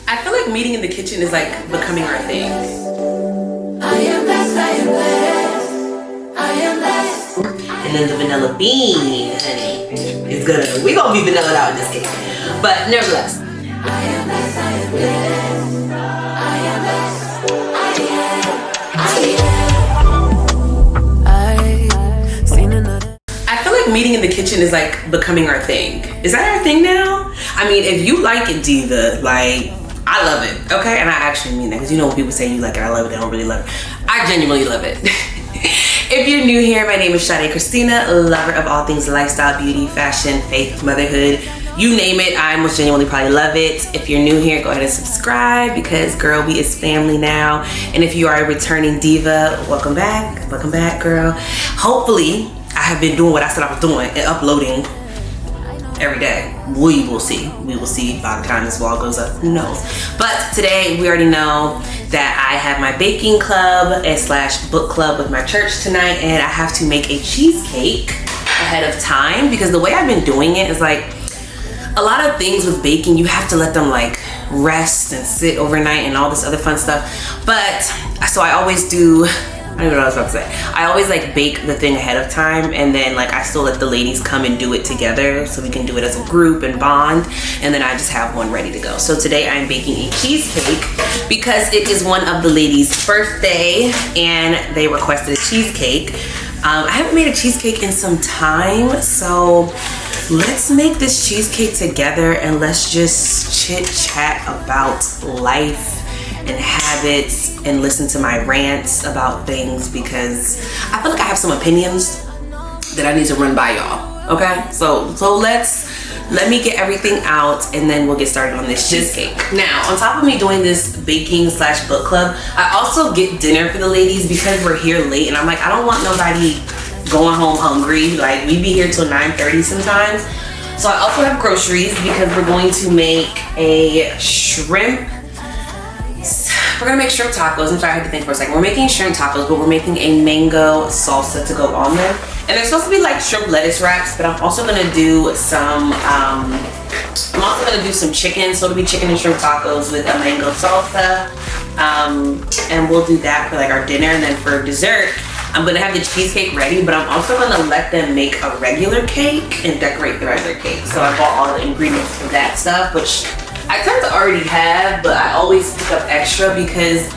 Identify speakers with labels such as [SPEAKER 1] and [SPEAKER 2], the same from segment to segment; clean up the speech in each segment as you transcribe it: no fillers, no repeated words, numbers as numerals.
[SPEAKER 1] I feel like meeting in the kitchen is like becoming our thing.
[SPEAKER 2] I am blessed, I am blessed, I am blessed.
[SPEAKER 1] And then the vanilla bean, honey, is gonna, we gonna be vanilla out in this cake. But nevertheless.
[SPEAKER 2] I am blessed, I am blessed, I am blessed,
[SPEAKER 1] I feel like meeting in the kitchen is like becoming our thing. Is that our thing now? I mean, if you like it, diva, like, I love it, okay? And I actually mean that, because you know when people say you like it, I love it, they don't really love it. I genuinely love it. If you're new here, my name is Shade Christina, lover of all things lifestyle, beauty, fashion, faith, motherhood. You name it, I most genuinely probably love it. If you're new here, go ahead and subscribe, because girl, we is family now. And if you are a returning diva, welcome back, girl. Hopefully, I have been doing what I said I was doing and uploading every day. We will see by the time this vlog goes up, who knows. But today we already know that I have my baking club / book club with my church tonight, and I have to make a cheesecake ahead of time, because the way I've been doing it is like, a lot of things with baking, you have to let them like rest and sit overnight and all this other fun stuff. But so I always do, I don't even know what I was about to say. I always like bake the thing ahead of time, and then like I still let the ladies come and do it together so we can do it as a group and bond, and then I just have one ready to go. So today I'm baking a cheesecake because it is one of the ladies' birthday and they requested a cheesecake. I haven't made a cheesecake in some time, so let's make this cheesecake together and let's just chit chat about life and habits and listen to my rants about things, because I feel like I have some opinions that I need to run by y'all. Okay, so let me get everything out and then we'll get started on this cheesecake. Now, on top of me doing this baking / book club, I also get dinner for the ladies because we're here late, and I'm like, I don't want nobody going home hungry. Like, we be here till 9:30 sometimes. So I also have groceries because we're going to make a we're gonna make shrimp tacos. I'm sorry, I had to think for a second. We're making shrimp tacos, but we're making a mango salsa to go on them. And they're supposed to be like shrimp lettuce wraps, but I'm also gonna do some, chicken. So it'll be chicken and shrimp tacos with a mango salsa. And we'll do that for like our dinner. And then for dessert, I'm gonna have the cheesecake ready, but I'm also gonna let them make a regular cake and decorate the regular cake. So I bought all the ingredients for that stuff, which I tend to already have, but I always pick up extra because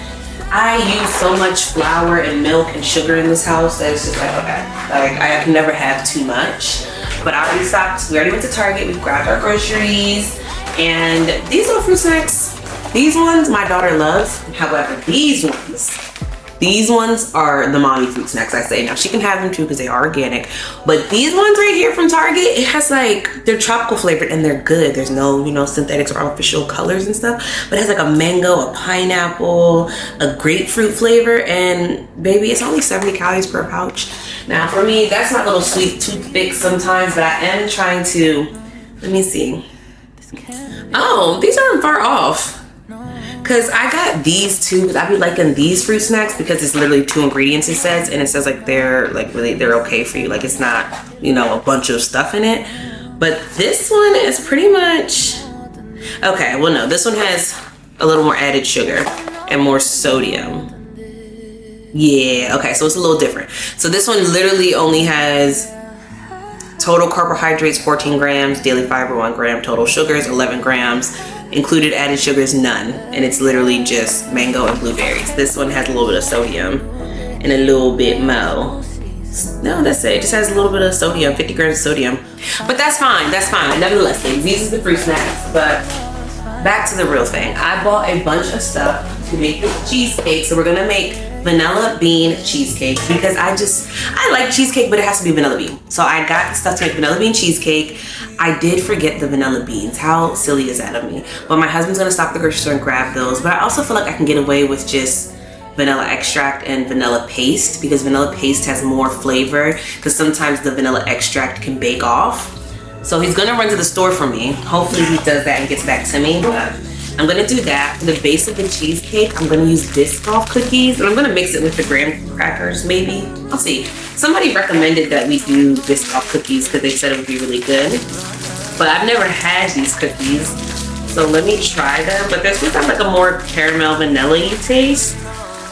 [SPEAKER 1] I use so much flour and milk and sugar in this house that it's just like, okay, like I can never have too much. But I already stopped. We already went to Target. We grabbed our groceries, and these little fruit snacks, these ones my daughter loves. However, these ones are the mommy fruit snacks, I say. Now she can have them too because they are organic, but these ones right here from Target, it has like, they're tropical flavored and they're good. There's no, synthetics or artificial colors and stuff, but it has like a mango, a pineapple, a grapefruit flavor, and baby, it's only 70 calories per pouch. Now for me, that's my little sweet toothpick sometimes, but I am trying to, let me see. Oh, these aren't far off. Cause I got these two, because I be liking these fruit snacks because it's literally 2 ingredients it says, and it says like they're okay for you. Like it's not, a bunch of stuff in it. But this one is pretty much, okay, well no, this one has a little more added sugar and more sodium. Yeah, okay, so it's a little different. So this one literally only has total carbohydrates 14 grams, daily fiber 1 gram, total sugars 11 grams. Included added sugars, none. And it's literally just mango and blueberries. This one has a little bit of sodium and a little bit more. No, that's it. It just has a little bit of sodium, 50 grams of sodium. But that's fine, Nevertheless, these are the fruit snacks. But back to the real thing. I bought a bunch of stuff to make this cheesecake. So we're gonna make vanilla bean cheesecake because I like cheesecake, but it has to be vanilla bean. So I got the stuff to make vanilla bean cheesecake. I did forget the vanilla beans. How silly is that of me? But my husband's gonna stop at the grocery store and grab those. But I also feel like I can get away with just vanilla extract and vanilla paste because vanilla paste has more flavor, because sometimes the vanilla extract can bake off. So he's gonna run to the store for me. Hopefully he does that and gets back to me. But I'm gonna do that. For the base of the cheesecake, I'm gonna use Biscoff cookies, and I'm gonna mix it with the graham crackers, maybe. I'll see. Somebody recommended that we do Biscoff cookies because they said it would be really good. But I've never had these cookies. So let me try them. But this one's got like a more caramel vanilla-y taste.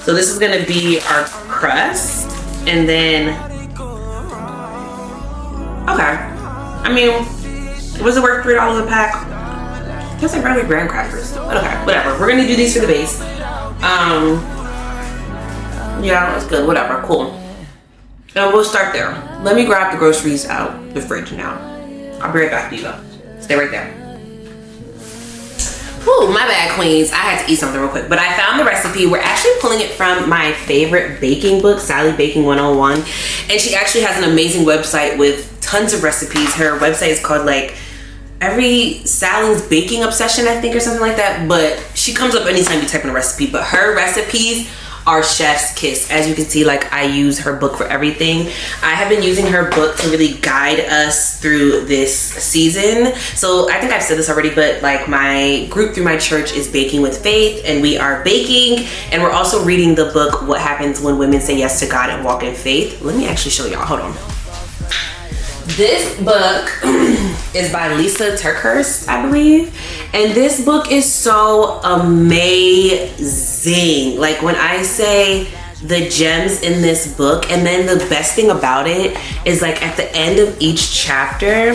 [SPEAKER 1] So this is gonna be our crust. And then, okay. I mean, was it worth $3 a pack? That's like regular graham crackers. But okay, whatever. We're gonna do these for the base. Yeah, that's good. Whatever, cool. And we'll start there. Let me grab the groceries out the fridge now. I'll be right back to you though. Stay right there. Ooh, my bad, queens. I had to eat something real quick. But I found the recipe. We're actually pulling it from my favorite baking book, Sally Baking 101. And she actually has an amazing website with tons of recipes. Her website is called like Sally's Baking Obsession, I think, or something like that. But she comes up anytime you type in a recipe. But her recipes are chef's kiss. As you can see, like, I use her book for everything. I have been using her book to really guide us through this season. So I think I've said this already, but like my group through my church is Baking with Faith, and we are baking, and we're also reading the book What Happens When Women Say Yes to God and Walk in Faith. Let me actually show y'all. Hold on. This book is by Lysa TerKeurst, I believe. And this book is so amazing. Like, when I say the gems in this book, and then the best thing about it is like at the end of each chapter,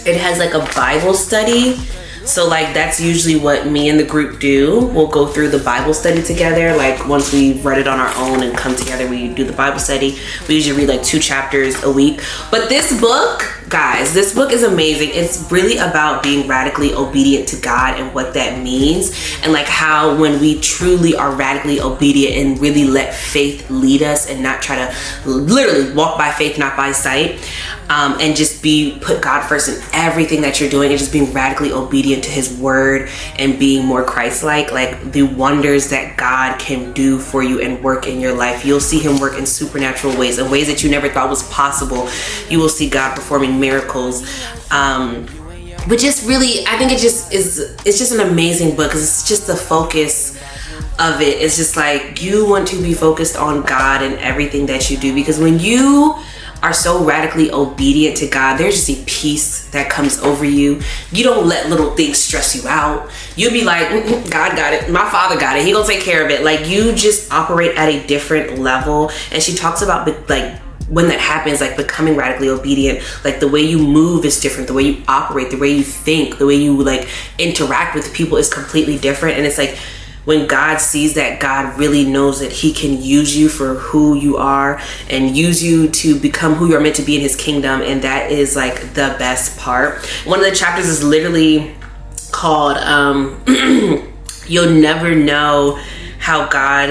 [SPEAKER 1] it has like a Bible study. So like that's usually what me and the group do. We'll go through the Bible study together. Like once we've read it on our own and come together, we do the Bible study. We usually read like 2 chapters a week. But this book, guys, this book is amazing. It's really about being radically obedient to God and what that means. And like how when we truly are radically obedient and really let faith lead us and not try to literally walk by faith, not by sight, and just put God first in everything that you're doing and just being radically obedient to his word and being more Christ-like, like the wonders that God can do for you and work in your life. You'll see him work in supernatural ways, in ways that you never thought was possible. You will see God performing miracles. But just really, I think it's just an amazing book because it's just the focus of it. It's just like you want to be focused on God in everything that you do, because when you are so radically obedient to God, there's just a peace that comes over you. You don't let little things stress you out. You'll be like, God got it. My Father got it. He gonna take care of it. Like, you just operate at a different level. And she talks about like when that happens, like becoming radically obedient, like the way you move is different. The way you operate, the way you think, the way you like interact with people is completely different. And it's like, when God sees that, God really knows that he can use you for who you are and use you to become who you're meant to be in his kingdom. And that is like the best part. One of the chapters is literally called, you'll never know how God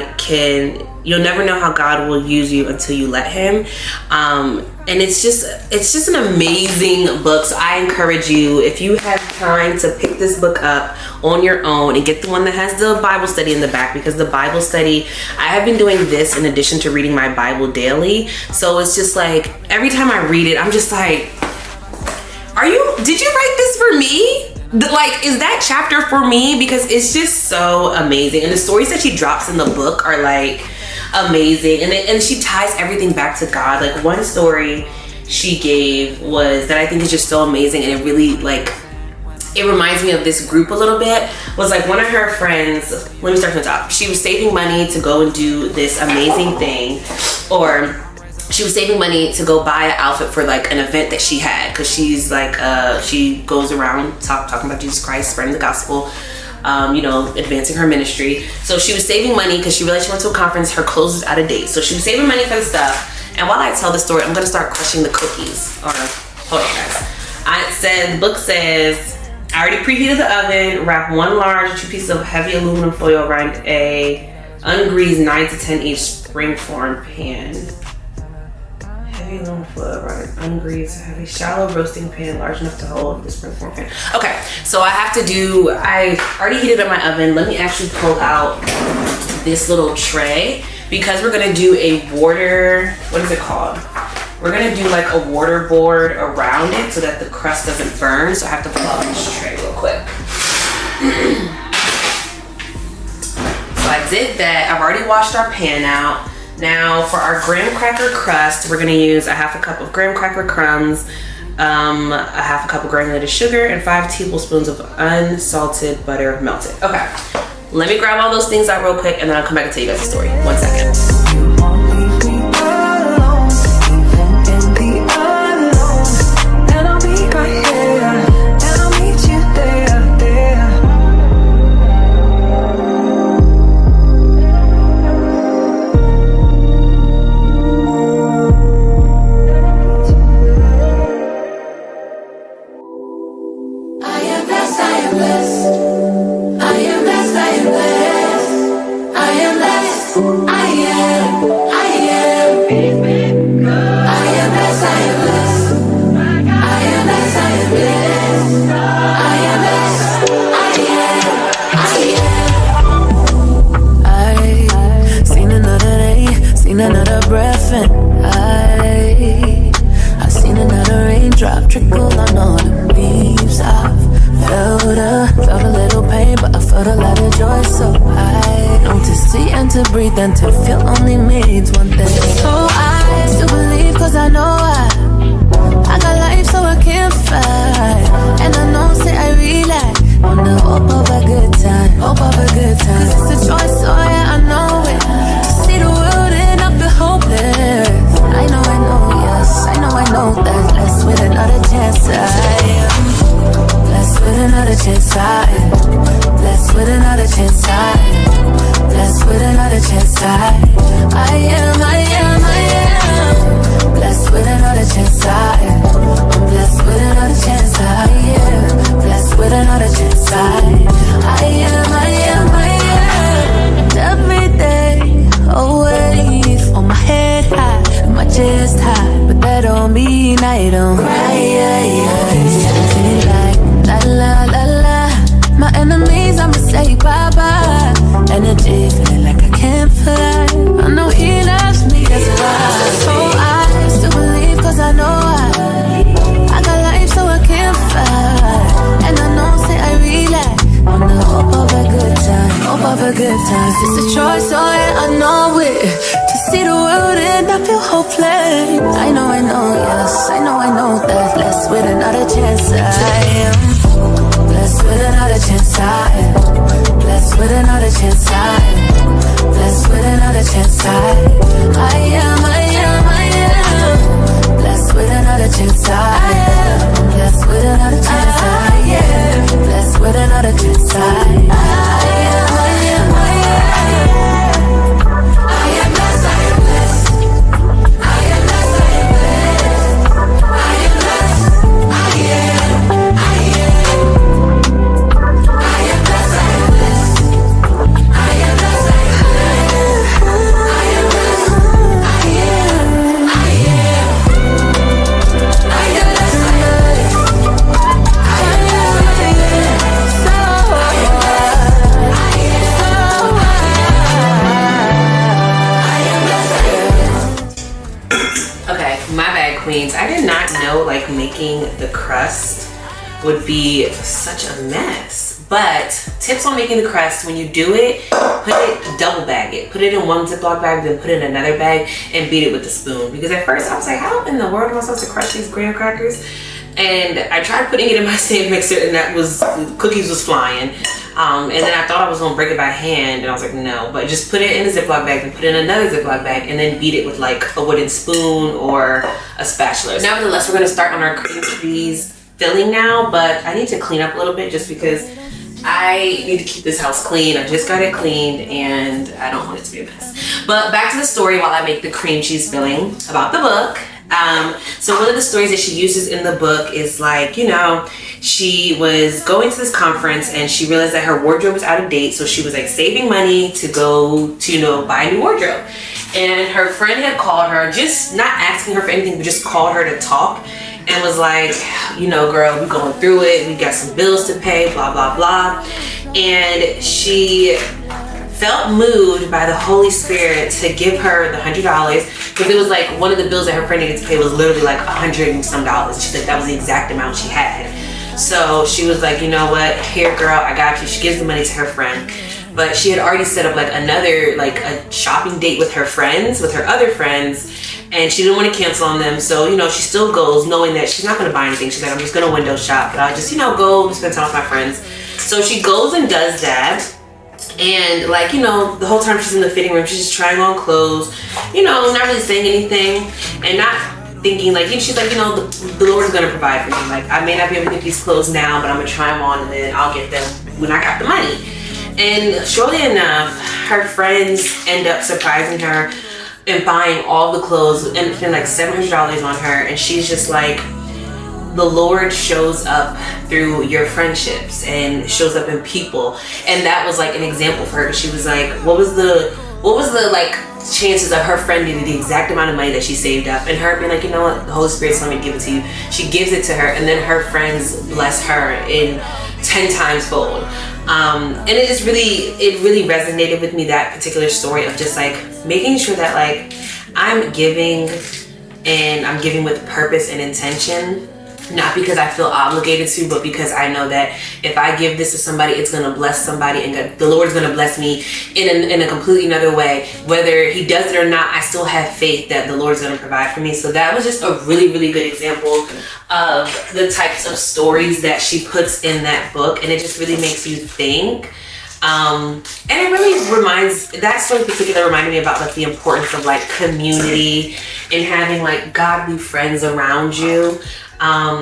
[SPEAKER 1] will use you until you let him. And it's just an amazing book. So I encourage you, if you have time, to pick this book up on your own and get the one that has the Bible study in the back, because the Bible study, I have been doing this in addition to reading my Bible daily. So it's just like every time I read it, I'm just like, did you write this for me? Like, is that chapter for me? Because it's just so amazing. And the stories that she drops in the book are like amazing. And she ties everything back to God. Like, one story she gave was that I think is just so amazing, and it really like, it reminds me of this group a little bit. Was like one of her friends, let me start from the top. She was saving money to go and do this amazing thing, or she was saving money to go buy an outfit for like an event that she had, because she's like she goes around talking about Jesus Christ, spreading the gospel, advancing her ministry. So she was saving money because she realized she went to a conference, her clothes was out of date, so she was saving money for the stuff. And while I tell the story, I'm gonna start crushing the cookies. Or hold on, guys. The book says, I already preheated the oven. Wrap 1 large 2 pieces of heavy aluminum foil around a ungreased 9 to 10 inch springform pan. Heavy aluminum foil around an ungreased, heavy, shallow roasting pan large enough to hold the springform pan. Okay, so I already heated up my oven. Let me actually pull out this little tray, because we're gonna do a what is it called? We're gonna do like a water board around it so that the crust doesn't burn. So I have to pull out this tray real quick. So I did that. I've already washed our pan out. Now for our graham cracker crust, we're gonna use a 1/2 cup of graham cracker crumbs, a half a cup of granulated sugar, and 5 tablespoons of unsalted butter melted. Okay, let me grab all those things out real quick and then I'll come back and tell you guys the story. 1 second.
[SPEAKER 2] Another breath and I seen another raindrop trickle on all the leaves. I've felt a little pain, but I felt a lot of joy. So I know to see and to breathe and to feel only means one thing. So I still believe, cause I know I got life, so I can't fight. And I know, say I realize on the hope of a good time, hope of a good time. Cause it's a choice, so yeah, I know it. To see the world and I feel hopeless. I know, yes, I know that. Blessed with another chance, I am. Blessed with another chance, I am. Blessed with another chance, I am. Blessed with another chance, I am. Blessed with another chance, I am. I'm blessed with another chance, I am. Blessed with another chance, I am. Every day, always on my head high, and my chest high, but that don't mean I don't cry. Feel like la la la la. My enemies, I'ma say bye bye. Energy feeling like I can't fly. I know he loves me, that's why. So I still believe, cause I know I got life, so I can't fight. And I know, say I realize on the hope of a good time, hope of a good time. It's a choice, so yeah, I know it. To see the world and I feel hopeless. I know, yes, I know that. Blessed with another chance, I am. Blessed with another chance, I am. Blessed with another chance, I am. Blessed with another chance, I am. Blessed with another chance, I am. Blessed with another chance, I am. Blessed with another chance, I am.
[SPEAKER 1] I did not know like making the crust would be such a mess, but tips on making the crust: when you do it, double bag it, put it in one Ziploc bag, then put it in another bag and beat it with a spoon. Because at first I was like, how in the world am I supposed to crush these graham crackers? And I tried putting it in my stand mixer, and cookies was flying. And then I thought I was gonna break it by hand, and I was like, no, but just put it in a Ziploc bag and put it in another Ziploc bag and then beat it with like a wooden spoon or a spatula. Nevertheless, we're gonna start on our cream cheese filling now, but I need to clean up a little bit just because I need to keep this house clean. I just got it cleaned and I don't want it to be a mess. But back to the story while I make the cream cheese filling about the book. So one of the stories that she uses in the book is like, you know, she was going to this conference and she realized that her wardrobe was out of date. So she was like saving money to go to, you know, buy a new wardrobe. And her friend had called her, just not asking her for anything, but just called her to talk and was like, you know, girl, we're going through it. We got some bills to pay, blah, blah, blah. And she felt moved by the Holy Spirit to give her the $100, because it was like one of the bills that her friend needed to pay was literally like $100 and some. She said that was the exact amount she had. So she was like, you know what, here girl, I got you. She gives the money to her friend, but she had already set up like another, like a shopping date with her friends, with her other friends, and she didn't want to cancel on them. So, you know, she still goes knowing that she's not going to buy anything. She's like, I'm just going to window shop, but I'll just, you know, go spend time with my friends. So she goes and does that. And like, you know, the whole time she's in the fitting room, she's just trying on clothes, you know, not really saying anything and not thinking like, she's like, you know, the Lord's gonna provide for me. Like, I may not be able to get these clothes now, but I'm gonna try them on and then I'll get them when I got the money. And shortly enough, her friends end up surprising her and buying all the clothes and spend like $700 on her. And she's just like, the Lord shows up through your friendships and shows up in people. And that was like an example for her. She was like, what was the like chances of her friend getting the exact amount of money that she saved up, and her being like, you know what, the Holy Spirit's telling me to give it to you. She gives it to her, and then her friends bless her in 10 times fold. And it just really resonated with me, that particular story of just like making sure that like I'm giving, and I'm giving with purpose and intention. Not because I feel obligated to, but because I know that if I give this to somebody, it's going to bless somebody, and the Lord's going to bless me in a completely another way. Whether he does it or not, I still have faith that the Lord's going to provide for me. So that was just a really, really good example of the types of stories that she puts in that book. And it just really makes you think. And it really reminds, that story in particular reminded me about like the importance of like community and having like godly friends around you.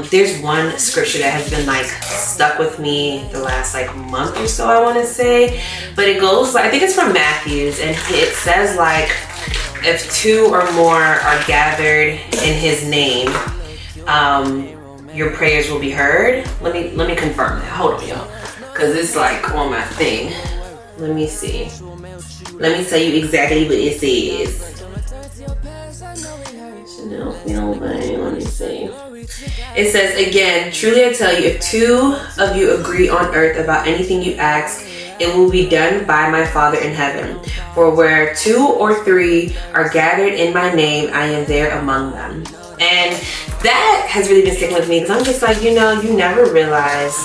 [SPEAKER 1] There's one scripture that has been like stuck with me the last like month or so, I want to say, but it goes like, I think it's from Matthews, and it says like, if 2 or more are gathered in his name, your prayers will be heard. Let me confirm that. Hold on, y'all, because it's like on my thing. Let me see. Let me tell you exactly what it says. Let me see. It says, again, truly I tell you, if 2 of you agree on earth about anything you ask, it will be done by my Father in heaven. For where 2 or 3 are gathered in my name, I am there among them. And that has really been sticking with me, because I'm just like, you know, you never realize,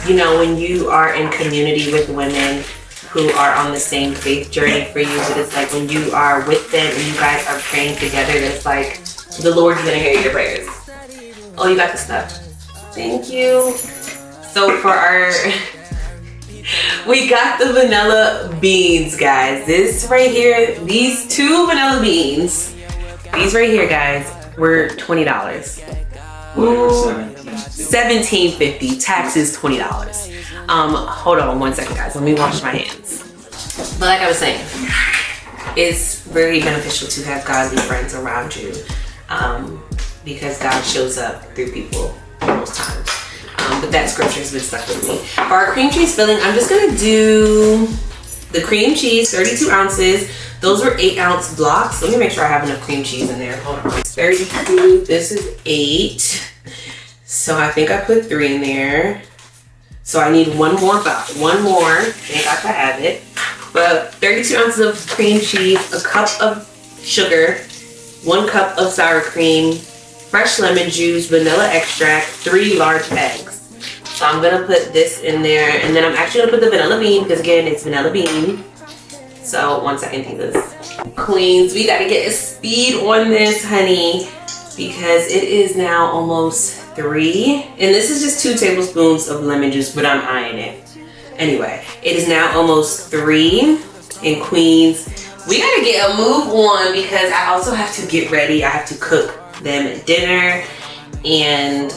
[SPEAKER 1] you know, when you are in community with women who are on the same faith journey for you, but it's like when you are with them and you guys are praying together, it's like the Lord's gonna hear your prayers. Oh, you got the stuff. Thank you. So for our, we got the vanilla beans, guys. This right here, these 2 vanilla beans, these right here, guys, were $20. $17.50. Taxes $20. Hold on one second, guys. Let me wash my hands. But like I was saying, it's very beneficial to have godly friends around you, because God shows up through people most times. But that scripture has been stuck with me. For our cream cheese filling, I'm just gonna do the cream cheese, 32 ounces. Those were 8-ounce blocks. Let me make sure I have enough cream cheese in there. Hold on. 32. This is 8. So I think I put 3 in there. So I need one more box. One more. I think I could have it. But 32 ounces of cream cheese, a cup of sugar, 1 cup of sour cream, fresh lemon juice, vanilla extract, 3 large eggs. So I'm gonna put this in there, and then I'm actually gonna put the vanilla bean, because again, it's vanilla bean. So one second, Jesus. Queens, we gotta get a speed on this, honey, because it is now almost 3. And this is just 2 tablespoons of lemon juice, but I'm eyeing it. Anyway, it is now almost 3. And Queens, we gotta get a move on, because I also have to get ready. I have to cook them dinner. And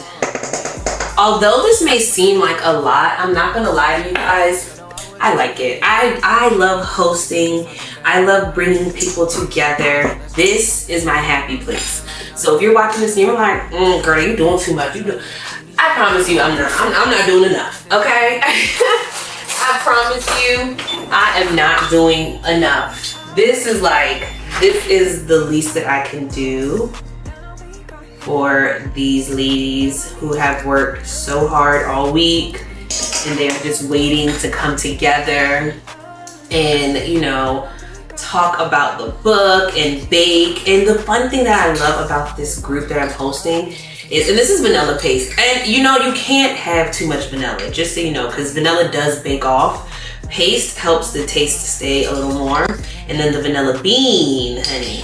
[SPEAKER 1] although this may seem like a lot, I'm not gonna lie to you guys, I like it. I love hosting. I love bringing people together. This is my happy place. So if you're watching this and you're like, girl, you're doing too much. I promise you, I'm not doing enough, okay? I promise you, I am not doing enough. This is the least that I can do for these ladies who have worked so hard all week, and they're just waiting to come together and, you know, talk about the book and bake. And the fun thing that I love about this group that I'm hosting is, and this is vanilla paste, and you know, you can't have too much vanilla, just so you know, because vanilla does bake off. Paste helps the taste stay a little more, And then the vanilla bean, honey,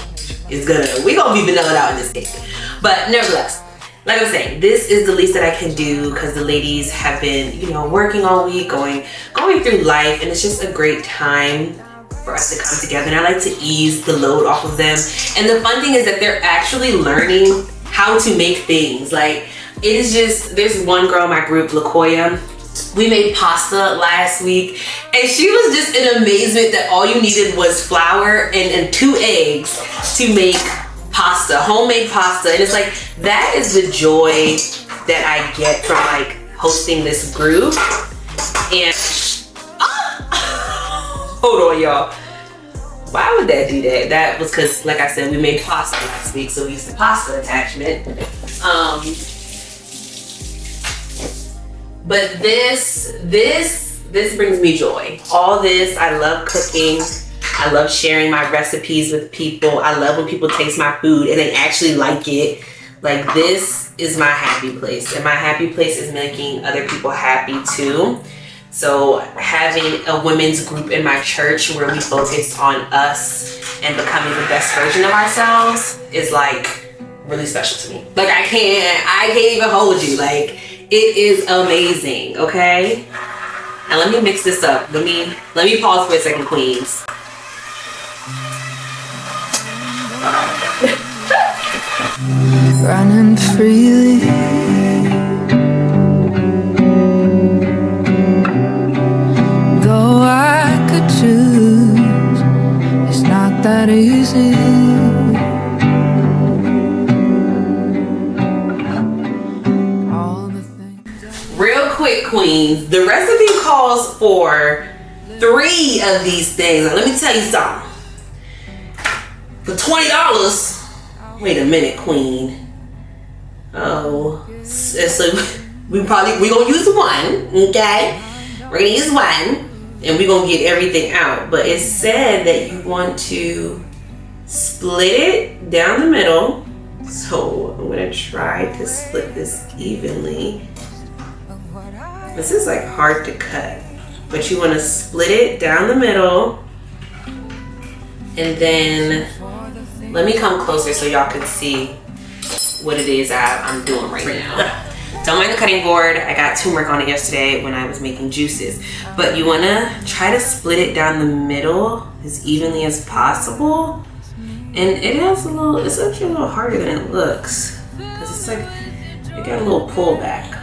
[SPEAKER 1] is we gonna be vanilla out in this cake. But nevertheless, like I was saying, this is the least that I can do because the ladies have been, you know, working all week, going through life, and it's just a great time for us to come together. And I like to ease the load off of them. And the fun thing is that they're actually learning how to make things. Like, it is just, there's one girl in my group, LaKoya. We made pasta last week, and she was just in amazement that all you needed was flour and 2 eggs to make pasta, homemade pasta. And it's like, that is the joy that I get from like hosting this group. And hold on, y'all. Why would that do that? That was because, like I said, we made pasta last week, so we used the pasta attachment. But this brings me joy. All this, I love cooking. I love sharing my recipes with people. I love when people taste my food and they actually like it. Like, this is my happy place. And my happy place is making other people happy too. So having a women's group in my church where we focus on us and becoming the best version of ourselves is like really special to me. Like, I can't even hold you. Like, it is amazing, okay? Now let me mix this up. Let me pause for a second, queens.
[SPEAKER 2] Running freely, though I could choose, it's not that easy.
[SPEAKER 1] Real quick, queens, the recipe calls for 3 of these things. Now, let me tell you something. For $20, wait a minute, queen. Oh, so we gonna use 1, okay? We're gonna use 1, and we're gonna get everything out. But it said that you want to split it down the middle. So I'm gonna try to split this evenly. This is like hard to cut, but you want to split it down the middle, and then let me come closer so y'all can see what it is I'm doing right now. Don't mind the cutting board. I got turmeric on it yesterday when I was making juices, but you want to try to split it down the middle as evenly as possible. And it has it's actually a little harder than it looks because it's like it got a little pullback.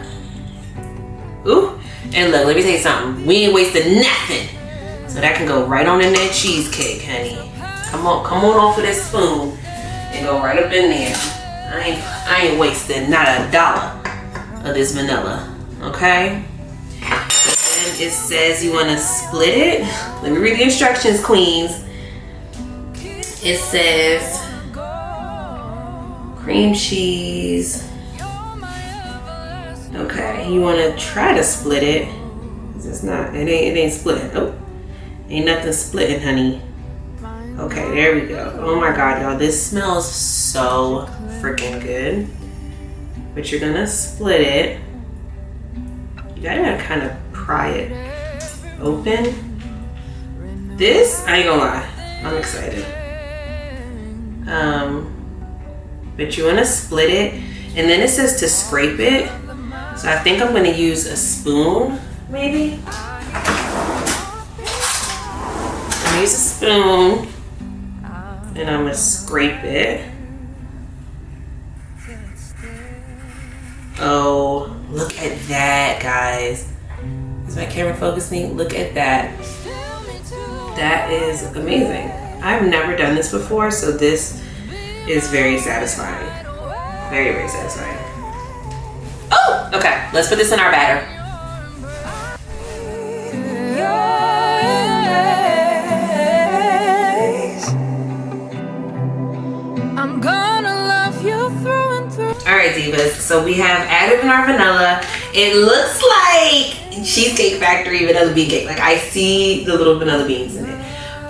[SPEAKER 1] Ooh, and look, let me tell you something. We ain't wasted nothing. So that can go right on in that cheesecake, honey. Come on off of this spoon and go right up in there. I ain't wasting not $1 of this vanilla, okay? But then it says you want to split it. Let me read the instructions, queens. It says cream cheese. Okay, you want to try to split it. It's not, it ain't splitting. Oh, ain't nothing splitting, honey. Okay, there we go. Oh my God, y'all, this smells so freaking good. But you're gonna split it. You gotta kind of pry it open. This, I ain't gonna lie, I'm excited. But you wanna split it, and then it says to scrape it. So I think I'm gonna use a spoon, maybe. I'm gonna use a spoon, and I'm gonna scrape it. Oh, look at that, guys. Is my camera focusing? Look at that. That is amazing. I've never done this before, so this is very satisfying. Very, very satisfying. Oh, okay. Let's put this in our batter.
[SPEAKER 2] I'm gonna love you through and through.
[SPEAKER 1] All right, divas. So we have added in our vanilla. It looks like Cheesecake Factory vanilla bean cake. Like, I see the little vanilla beans in it,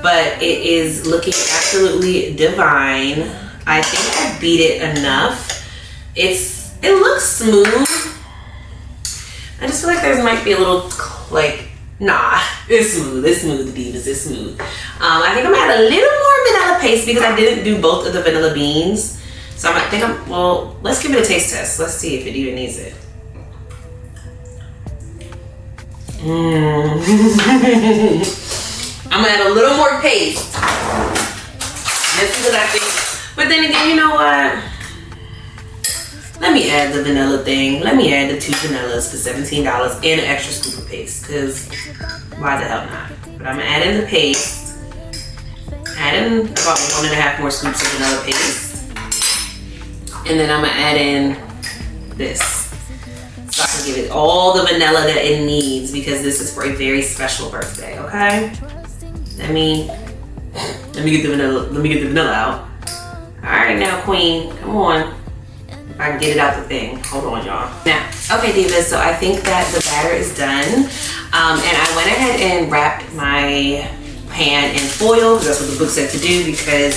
[SPEAKER 1] but it is looking absolutely divine. I think I beat it enough. It looks smooth. I just feel like there might be a little, like, Nah, it's smooth. It's smooth, Divas. It's smooth. I think I'm gonna add a little more vanilla paste because I didn't do both of the vanilla beans. So well, let's give it a taste test. Let's see if it even needs it. I'm gonna add a little more paste. Let's see what I think. But then again, you know what? Let me add the vanilla thing. Let me add the 2 vanillas for $17 and an extra scoop of paste. Because why the hell not? But I'm gonna add in the paste. Add in about 1.5 more scoops of vanilla paste. And then I'm gonna add in this. So I can give it all the vanilla that it needs because this is for a very special birthday, okay? Let me get the vanilla out. Alright now, queen, come on. If I can get it out the thing. Hold on, y'all. Now, okay, Divas, so I think that the batter is done. And I went ahead and wrapped my pan in foil, because that's what the book said to do, because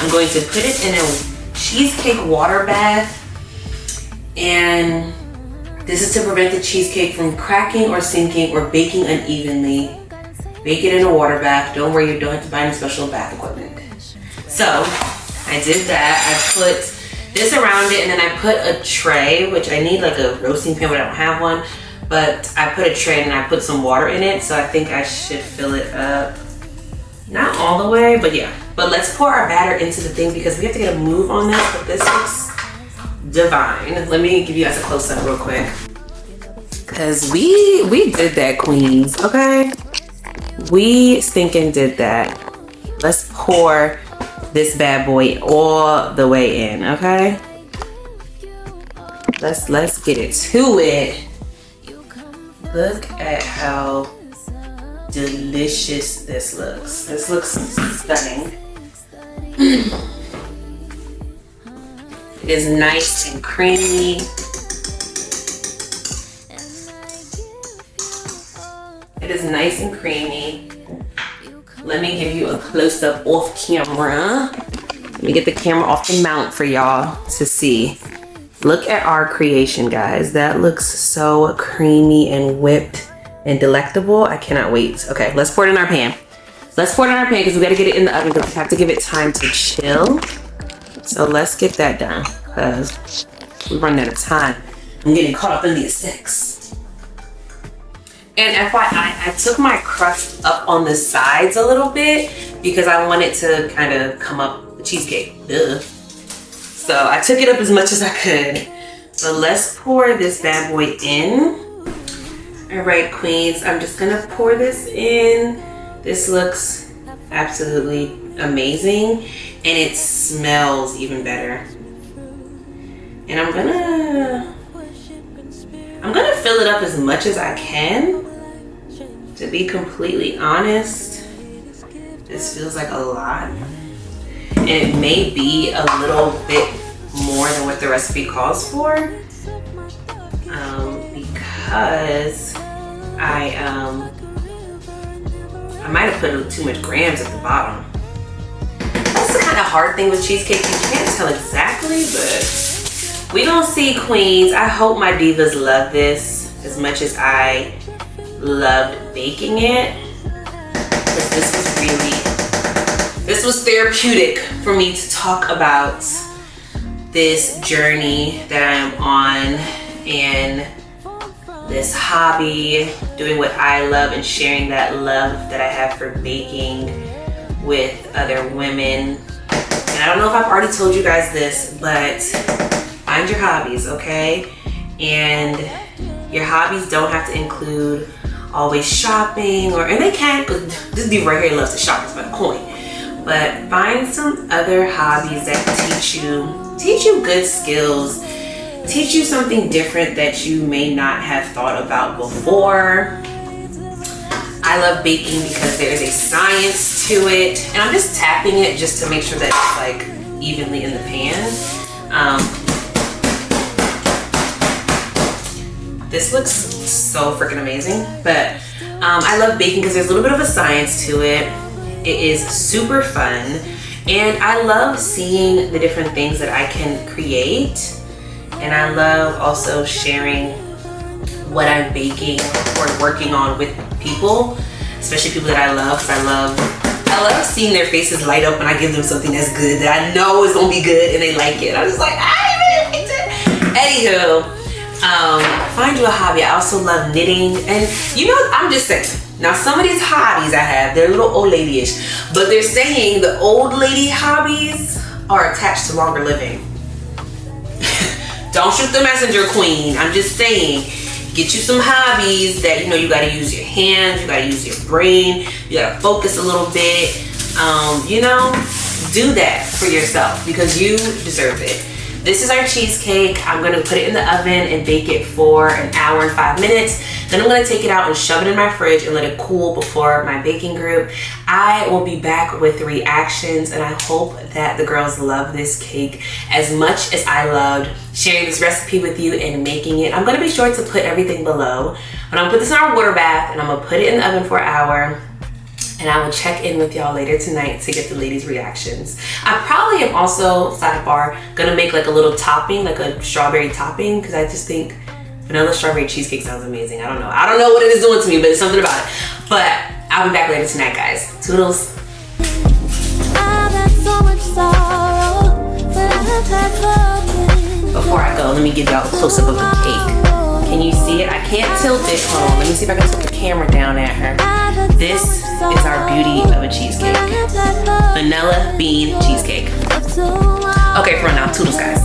[SPEAKER 1] I'm going to put it in a cheesecake water bath. And this is to prevent the cheesecake from cracking or sinking or baking unevenly. Bake it in a water bath. Don't worry, you don't have to buy any special bath equipment. So, I did that. I put this around it, and then I put a tray, which I need like a roasting pan, but I don't have one. But I put a tray and I put some water in it, so I think I should fill it up. Not all the way, but yeah. But let's pour our batter into the thing because we have to get a move on this, but this looks divine. Let me give you guys a close-up real quick. Cause we did that, queens, okay? We stinking did that. Let's pour this bad boy all the way in, okay? Let's get it to it. Look at how delicious this looks. This looks stunning. It is nice and creamy. It is nice and creamy. Let me give you a close-up off camera. Let me get the camera off the mount for y'all to see. Look at our creation, guys. That looks so creamy and whipped and delectable. I cannot wait. Okay, let's pour it in our pan. Let's pour it in our pan because we gotta get it in the oven because we have to give it time to chill. So let's get that done because we're running out of time. I'm getting caught up in the aesthetics. And FYI, I took my crust up on the sides a little bit because I want it to kind of come up the cheesecake. Duh. So I took it up as much as I could. So let's pour this bad boy in. All right, queens, I'm just gonna pour this in. This looks absolutely amazing and it smells even better. And I'm gonna fill it up as much as I can. To be completely honest, this feels like a lot. And it may be a little bit more than what the recipe calls for. Because I might have put too much grams at the bottom. That's the kind of hard thing with cheesecake. You can't tell exactly, but we gonna see, queens. I hope my divas love this as much as I loved baking it. Because this was therapeutic for me to talk about this journey that I'm on and this hobby, doing what I love and sharing that love that I have for baking with other women. And I don't know if I've already told you guys this, but find your hobbies, okay? And your hobbies don't have to include always shopping, and they can, because this dude right here loves to shop for the coin. But find some other hobbies that teach you good skills, teach you something different that you may not have thought about before. I love baking because there is a science to it, and I'm just tapping it just to make sure that it's like evenly in the pan. This looks so freaking amazing, but I love baking because there's a little bit of a science to it. It is super fun, and I love seeing the different things that I can create, and I love also sharing what I'm baking or working on with people, especially people that I love, because I love seeing their faces light up when I give them something that's good, that I know is gonna be good, and they like it. I'm just like, I really liked it. Anywho, find you a hobby. I also love knitting, and you know, I'm just saying, now some of these hobbies I have, they're a little old lady-ish, but they're saying the old lady hobbies are attached to longer living. Don't shoot the messenger, queen. I'm just saying, get you some hobbies that, you know, you gotta use your hands, you gotta use your brain, you gotta focus a little bit. You know, do that for yourself because you deserve it. This is our cheesecake. I'm gonna put it in the oven and bake it for an hour and 5 minutes. Then I'm gonna take it out and shove it in my fridge and let it cool before my baking group. I will be back with reactions, and I hope that the girls love this cake as much as I loved sharing this recipe with you and making it. I'm gonna be sure to put everything below, but I'm gonna put this in our water bath and I'm gonna put it in the oven for an hour. And I will check in with y'all later tonight to get the ladies' reactions. I probably am also, sidebar, gonna make like a little topping, like a strawberry topping, because I just think vanilla strawberry cheesecake sounds amazing. I don't know what it is doing to me, but it's something about it. But I'll be back later tonight, guys. Toodles. Before I go, let me give y'all a close-up of the cake. Can you see it? I can't tilt it. Hold on, let me see if I can tilt the camera down at her. This is our beauty of a cheesecake. Vanilla bean cheesecake. Okay, for now, toodles, guys.